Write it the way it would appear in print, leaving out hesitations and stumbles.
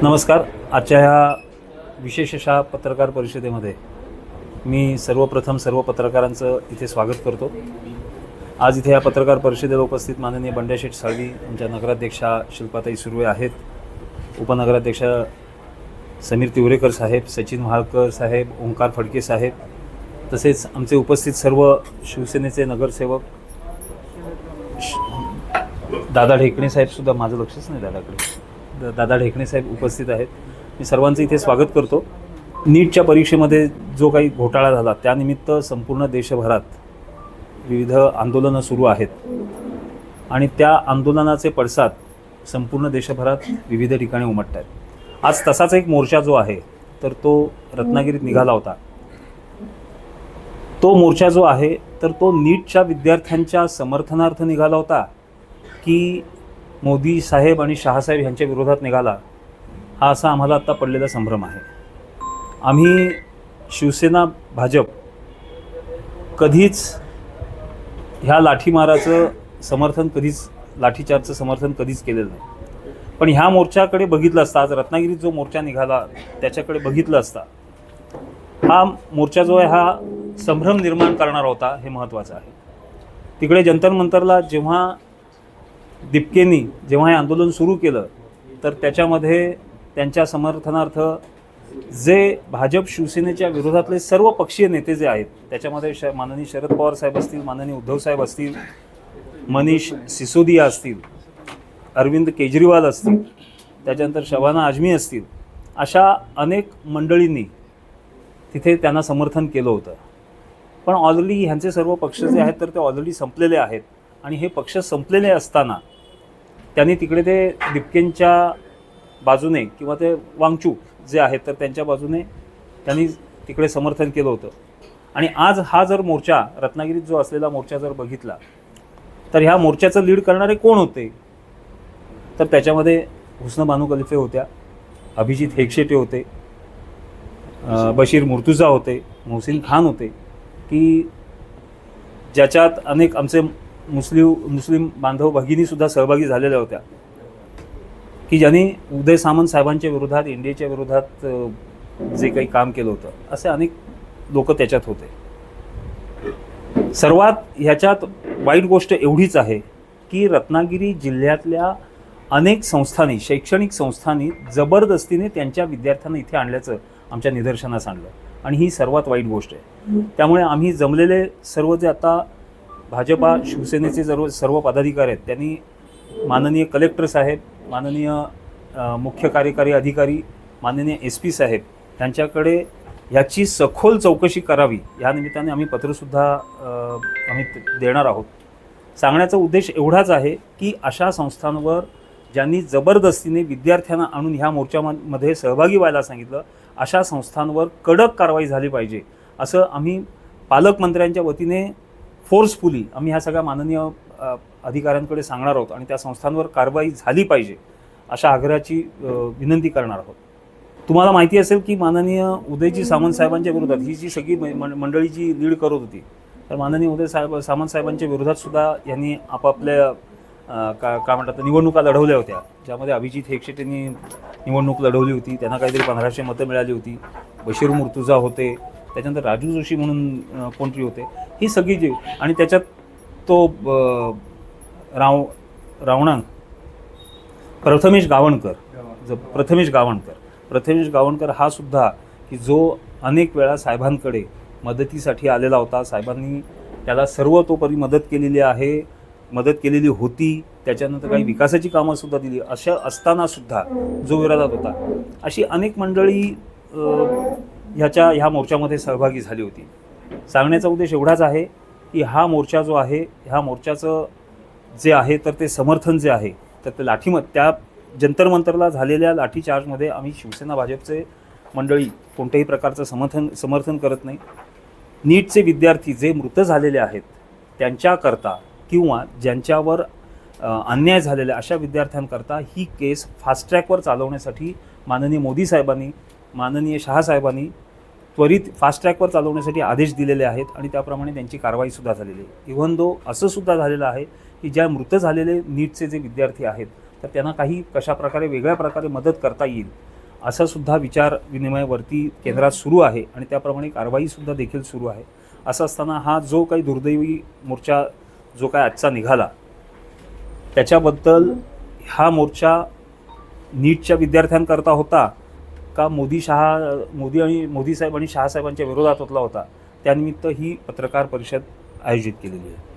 नमस्कार. आजच्या ह्या विशेष अशा पत्रकार परिषदेमध्ये मी सर्वप्रथम सर्व पत्रकारांचं इथे स्वागत करतो. आज इथे या पत्रकार परिषदेला उपस्थित माननीय बंड्याशेठ साळवी, आमच्या नगराध्यक्षा शिल्पाताई सुर्वे आहेत, उपनगराध्यक्षा समीर तिवरेकर साहेब, सचिन महाळकर साहेब, ओंकार फडके साहेब, तसेच आमचे उपस्थित सर्व शिवसेनेचे नगरसेवक दादा ढेकणे साहेबसुद्धा, माझं लक्षच नाही दादाकडे, दादा ढेकणे साहेब उपस्थित आहेत. मी सर्वांचं इथे स्वागत करतो. नीटच्या परीक्षेमध्ये जो काही घोटाळा झाला त्यानिमित्त संपूर्ण देशभरात विविध आंदोलनं सुरू आहेत आणि त्या आंदोलनाचे पडसाद संपूर्ण देशभरात विविध ठिकाणी उमटत आहेत. आज तसाच एक मोर्चा जो आहे तर तो रत्नागिरीत निघाला होता. तो मोर्चा जो आहे तर तो नीटच्या विद्यार्थ्यांच्या समर्थनार्थ निघाला होता की मोदी साहेब आणि शहासाहेब यांच्या विरोधात निघाला, हा असा आम्हाला आत्ता पडलेला संभ्रम आहे. आम्ही शिवसेना भाजप कधीच ह्या लाठीमाराचं समर्थन, कधीच लाठीचार्जचं समर्थन कधीच केलेलं नाही. पण ह्या मोर्चाकडे बघितलं असता, आज रत्नागिरीत जो मोर्चा निघाला त्याच्याकडे बघितलं असता, हा मोर्चा जो आहे हा संभ्रम निर्माण करणारा होता, हे महत्त्वाचं आहे. तिकडे जंतर मंतरला जेव्हा दिपकेंनी जेव्हा हे आंदोलन सुरू केलं तर त्याच्यामध्ये त्यांच्या समर्थनार्थ जे भाजप शिवसेनेच्या विरोधातले सर्व पक्षीय नेते जे आहेत त्याच्यामध्ये माननीय शरद पवार साहेब असतील, माननीय उद्धव साहेब असतील, मनीष सिसोदिया असतील, अरविंद केजरीवाल असतील, त्याच्यानंतर शबाना आझमी असतील, अशा अनेक मंडळींनी तिथे त्यांना समर्थन केलं होतं. पण ऑलरेडी ह्यांचे सर्व पक्ष जे आहेत तर ते ऑलरेडी संपलेले आहेत आणि हे पक्ष संपलेले असताना त्यांनी तिकडे ते दिपकेंच्या बाजूने किंवा ते वांगचूक जे आहेत तर त्यांच्या बाजूने त्यांनी तिकडे समर्थन केलं होतं. आणि आज हा जर मोर्चा, रत्नागिरीत जो असलेला मोर्चा जर बघितला तर ह्या मोर्चाचं लीड करणारे कोण होते तर त्याच्यामध्ये हुस्न बानू खलिफे होत्या, अभिजित हेगशेटे होते, बशीर मुर्तुजा होते, मोहसिन खान होते, की ज्याच्यात अनेक आमचे मुस्लिम बांधव भगिनीसुद्धा सहभागी झालेल्या होत्या, की ज्यांनी उदय सामंत साहेबांच्या विरोधात, इंडियाच्या विरोधात जे काही काम केलं होतं, असे अनेक लोक त्याच्यात होते. सर्वात ह्याच्यात वाईट गोष्ट एवढीच आहे की रत्नागिरी जिल्ह्यातल्या अनेक संस्थांनी, शैक्षणिक संस्थांनी जबरदस्तीने त्यांच्या विद्यार्थ्यांना इथे आणल्याचं आमच्या निदर्शनास आणलं आणि ही सर्वात वाईट गोष्ट आहे. त्यामुळे आम्ही जमलेले सर्व जे आता भाजपा शिवसेनेचे सर्व पदाधिकारी आहेत त्यांनी माननीय कलेक्टर साहेब, माननीय मुख्य कार्यकारी अधिकारी, माननीय SP साहेब यांच्याकडे ह्याची सखोल चौकशी करावी, या निमित्ताने आम्ही पत्रसुद्धा आम्ही देणार आहोत. सांगण्याचा उद्देश एवढाच आहे की अशा संस्थांवर ज्यांनी जबरदस्तीने विद्यार्थ्यांना आणून ह्या मोर्चामध्ये सहभागी व्हायला सांगितलं, अशा संस्थांवर कडक कारवाई झाली पाहिजे, असं आम्ही पालकमंत्र्यांच्या वतीने फोर्सफुली आम्ही ह्या सगळ्या माननीय अधिकाऱ्यांकडे सांगणार आहोत आणि त्या संस्थांवर कारवाई झाली पाहिजे अशा आग्रहाची विनंती करणार आहोत. तुम्हाला माहिती असेल की माननीय उदयजी सामंत साहेबांच्या विरोधात ही जी सगळी मंडळी जी लीड करत होती तर माननीय सामंत साहेबांच्या विरोधात सुद्धा यांनी आपापल्या काय म्हणतात निवडणुका लढवल्या होत्या, ज्यामध्ये अभिजित हेगशेटेंनी निवडणूक लढवली होती, त्यांना काहीतरी 1500 मतं मिळाली होती, बशीर मुर्तुजा होते, त्याच्यानंतर राजू जोशी म्हणून कोणतरी होते, ही सगळी जी, आणि त्याच्यात तो प्रथमेश गावणकर हा सुद्धा की जो अनेक वेळा साहेबांकडे मदतीसाठी आलेला होता, साहेबांनी त्याला सर्वतोपरी मदत केलेली होती, त्याच्यानंतर काही विकासाची कामंसुद्धा दिली, अशा असताना सुद्धा जो विरोधात होता, अशी अनेक मंडळी ह्या मोर्चामध्ये सहभागी झाली होती. सांगण्याचा उद्देश एवढाच आहे की हा मोर्चा जो आहे, ह्या मोर्चाचं जे आहे तर ते समर्थन जे आहे तर ते त्या जंतर मंतरला झालेल्या लाठीचार्जमध्ये आम्ही शिवसेना भाजपचे मंडळी कोणत्याही प्रकारचं समर्थन करत नाही. नीटचे विद्यार्थी जे मृत झालेले आहेत त्यांच्याकरता किंवा ज्यांच्यावर अन्याय झालेल्या अशा विद्यार्थ्यांकरता ही केस फास्ट ट्रॅकवर चालवण्यासाठी माननीय मोदी साहेबांनी, माननीय शहासाहेबांनी त्वरित फास्ट ट्रॅकवर चालवण्यासाठी आदेश दिलेले आहेत आणि त्याप्रमाणे त्यांची कारवाईसुद्धा झालेली आहे. इव्हन दो असं सुद्धा झालेलं आहे की ज्या मृत झालेले नीटचे जे विद्यार्थी आहेत तर त्यांना काही कशा प्रकारे वेगळ्या प्रकारे मदत करता येईल असा सुद्धा विचार विनिमयावरती केंद्रात सुरू आहे आणि त्याप्रमाणे कारवाईसुद्धा देखील सुरू आहे. असं असताना हा जो काही दुर्दैवी मोर्चा जो काय आजचा निघाला त्याच्याबद्दल हा मोर्चा नीटच्या विद्यार्थ्यांकरता होता का मोदी साहेब आणि शहासाहेबांच्या विरोधात होतला होता, त्यानिमित्त ही पत्रकार परिषद आयोजित केलेली आहे.